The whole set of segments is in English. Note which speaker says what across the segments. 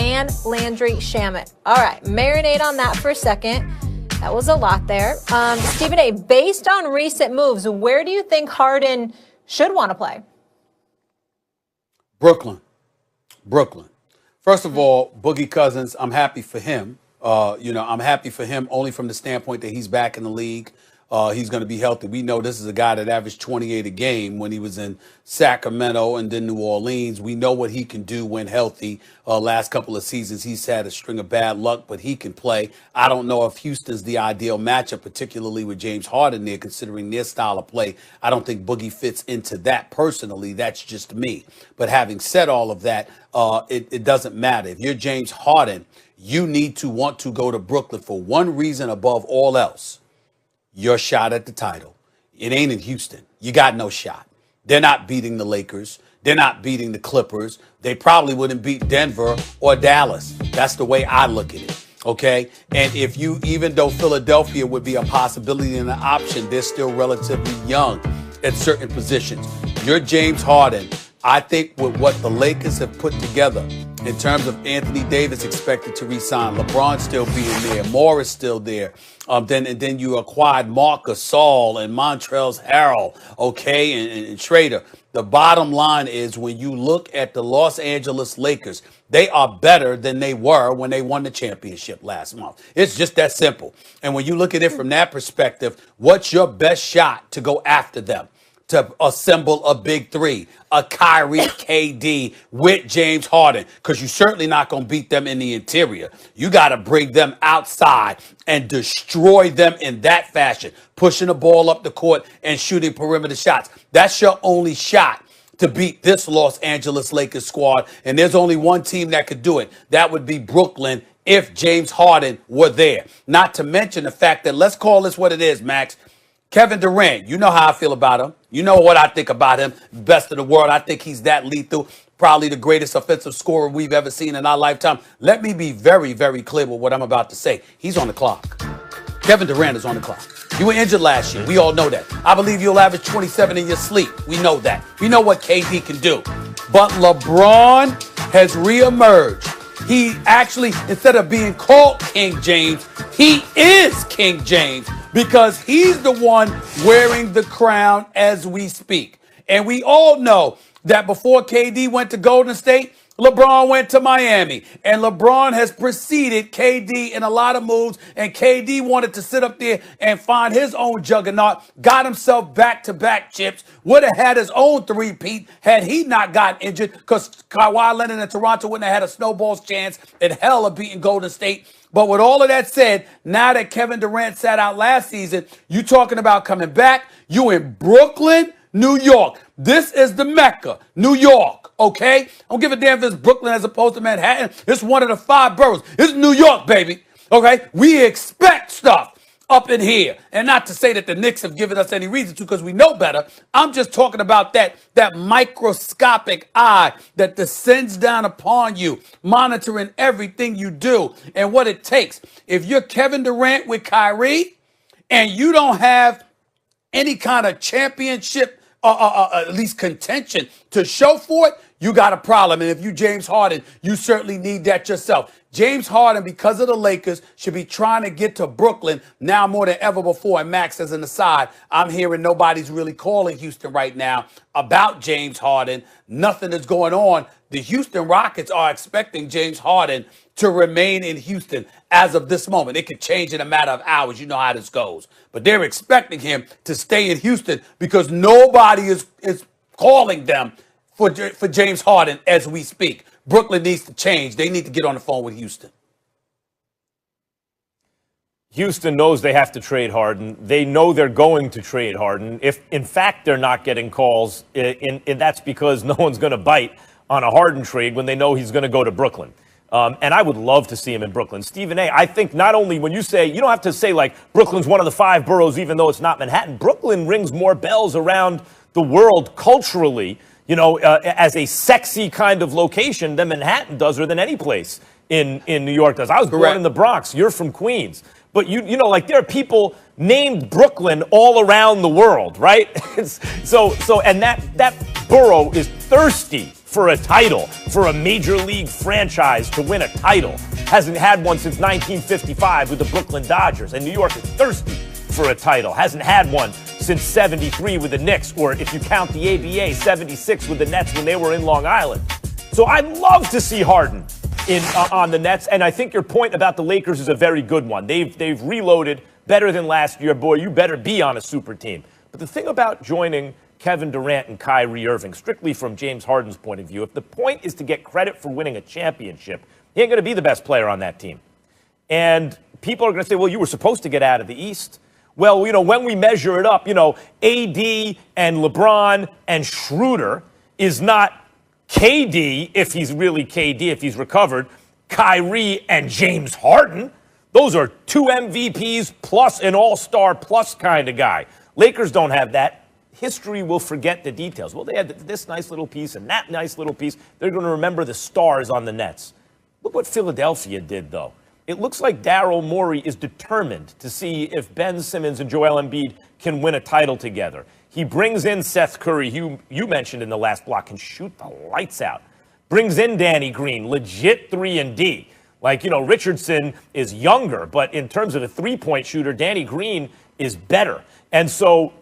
Speaker 1: and Landry Shamet. All right, marinate on that for a second. That was a lot there. Stephen A., based on recent moves, where do you think Harden should want to play?
Speaker 2: Brooklyn. First of all, Boogie Cousins, I'm happy for him. I'm happy for him only from the standpoint that he's back in the league. He's going to be healthy. We know this is a guy that averaged 28 a game when he was in Sacramento and then New Orleans. We know what he can do when healthy. Last couple of seasons, he's had a string of bad luck, but he can play. I don't know if Houston's the ideal matchup, particularly with James Harden there, considering their style of play. I don't think Boogie fits into that personally. That's just me. But having said all of that, it doesn't matter. If you're James Harden, you need to want to go to Brooklyn for one reason above all else. Your shot at the title. It ain't in Houston. You got no shot. They're not beating the Lakers. They're not beating the Clippers. They probably wouldn't beat Denver or Dallas. That's the way I look at it. Okay? And even though Philadelphia would be a possibility and an option, they're still relatively young at certain positions. You're James Harden. I think with what the Lakers have put together in terms of Anthony Davis expected to re-sign, LeBron still being there, Morris still there, then you acquired Marc Gasol and Montrezl Harrell, and Schrader. The bottom line is when you look at the Los Angeles Lakers, they are better than they were when they won the championship last month. It's just that simple. And when you look at it from that perspective, what's your best shot to go after them? To assemble a big three, a Kyrie, KD with James Harden, because you're certainly not going to beat them in the interior. You got to bring them outside and destroy them in that fashion, pushing the ball up the court and shooting perimeter shots. That's your only shot to beat this Los Angeles Lakers squad. And there's only one team that could do it. That would be Brooklyn if James Harden were there. Not to mention the fact that, let's call this what it is, Max. Kevin Durant, you know how I feel about him. You know what I think about him. Best in the world. I think he's that lethal. Probably the greatest offensive scorer we've ever seen in our lifetime. Let me be very, very clear with what I'm about to say. He's on the clock. Kevin Durant is on the clock. You were injured last year. We all know that. I believe you'll average 27 in your sleep. We know that. We know what KD can do. But LeBron has reemerged. He actually, instead of being called King James, he is King James because he's the one wearing the crown as we speak. And we all know that before KD went to Golden State, LeBron went to Miami, and LeBron has preceded KD in a lot of moves, and KD wanted to sit up there and find his own juggernaut, got himself back-to-back chips, would have had his own three-peat had he not gotten injured, because Kawhi Leonard and Toronto wouldn't have had a snowball's chance in hell of beating Golden State. But with all of that said, now that Kevin Durant sat out last season, you talking about coming back, you in Brooklyn, New York. This is the Mecca, New York, okay? I don't give a damn if it's Brooklyn as opposed to Manhattan. It's one of the 5 boroughs. It's New York, baby, okay? We expect stuff up in here. And not to say that the Knicks have given us any reason to, because we know better. I'm just talking about that microscopic eye that descends down upon you, monitoring everything you do and what it takes. If you're Kevin Durant with Kyrie and you don't have any kind of championship, at least contention to show for it, you got a problem. And if you James Harden, you certainly need that yourself. James Harden, because of the Lakers, should be trying to get to Brooklyn now more than ever before. And Max, as an aside, I'm hearing nobody's really calling Houston right now about James Harden. Nothing is going on. The Houston Rockets are expecting James Harden to remain in Houston as of this moment. It could change in a matter of hours. You know how this goes. But they're expecting him to stay in Houston because nobody is calling them for James Harden as we speak. Brooklyn needs to change. They need to get on the phone with Houston.
Speaker 3: Houston knows they have to trade Harden. They know they're going to trade Harden. If, in fact, they're not getting calls, and that's because no one's going to bite on a Harden trade when they know he's going to go to Brooklyn. And I would love to see him in Brooklyn. Stephen A., I think not only when you say, you don't have to say like Brooklyn's one of the 5 boroughs, even though it's not Manhattan. Brooklyn rings more bells around the world culturally, as a sexy kind of location than Manhattan does or than any place in New York does. I was born in the Bronx. You're from Queens. But, there are people named Brooklyn all around the world, right? And that borough is thirsty for a title, for a major league franchise to win a title. Hasn't had one since 1955 with the Brooklyn Dodgers, and New York is thirsty for a title. Hasn't had one since 73 with the Knicks, or if you count the ABA, 76 with the Nets when they were in Long Island. So I'd love to see Harden on the Nets, and I think your point about the Lakers is a very good one. They've reloaded better than last year. Boy, you better be on a super team. But the thing about joining Kevin Durant and Kyrie Irving, strictly from James Harden's point of view, if the point is to get credit for winning a championship, he ain't going to be the best player on that team. And people are going to say, well, you were supposed to get out of the East. Well, when we measure it up, AD and LeBron and Schroeder is not KD, if he's really KD, if he's recovered, Kyrie and James Harden. Those are 2 MVPs plus an all-star plus kind of guy. Lakers don't have that. History will forget the details. Well, they had this nice little piece and that nice little piece. They're going to remember the stars on the Nets. Look what Philadelphia did, though. It looks like Daryl Morey is determined to see if Ben Simmons and Joel Embiid can win a title together. He brings in Seth Curry, who you mentioned in the last block, can shoot the lights out. Brings in Danny Green, legit 3-and-D. Like, Richardson is younger, but in terms of a three-point shooter, Danny Green is better. And so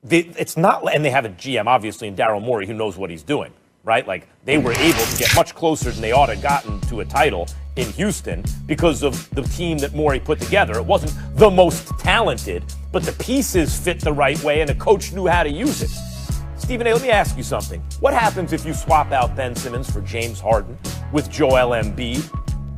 Speaker 3: it's not, and they have a GM, obviously, in Daryl Morey, who knows what he's doing, right? Like, they were able to get much closer than they ought to have gotten to a title in Houston because of the team that Morey put together. It wasn't the most talented, but the pieces fit the right way, and the coach knew how to use it. Stephen A., let me ask you something. What happens if you swap out Ben Simmons for James Harden with Joel Embiid?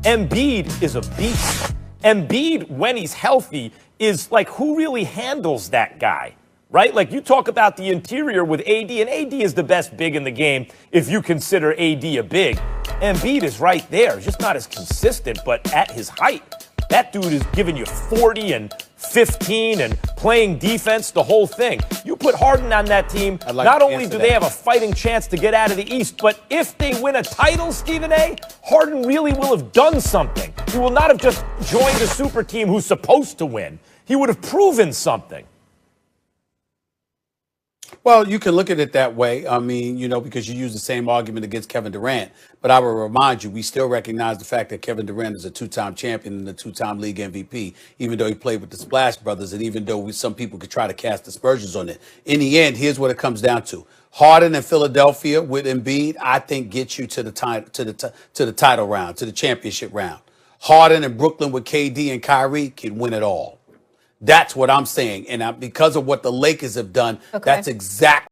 Speaker 3: Embiid is a beast. Embiid, when he's healthy, is like, who really handles that guy, right? Like, you talk about the interior with AD, and AD is the best big in the game if you consider AD a big. Embiid is right there, just not as consistent, but at his height. That dude is giving you 40 and 15 and playing defense, the whole thing. You put Harden on that team, not only do they have a fighting chance to get out of the East, but if they win a title, Stephen A., Harden really will have done something. He will not have just joined a super team who's supposed to win. He would have proven something.
Speaker 2: Well, you can look at it that way. I mean, because you use the same argument against Kevin Durant. But I will remind you, we still recognize the fact that Kevin Durant is a 2-time champion and a 2-time league MVP, even though he played with the Splash Brothers, and even though some people could try to cast aspersions on it. In the end, here's what it comes down to. Harden in Philadelphia with Embiid, I think, gets you to the title round, to the championship round. Harden in Brooklyn with KD and Kyrie can win it all. That's what I'm saying. And because of what the Lakers have done, that's exactly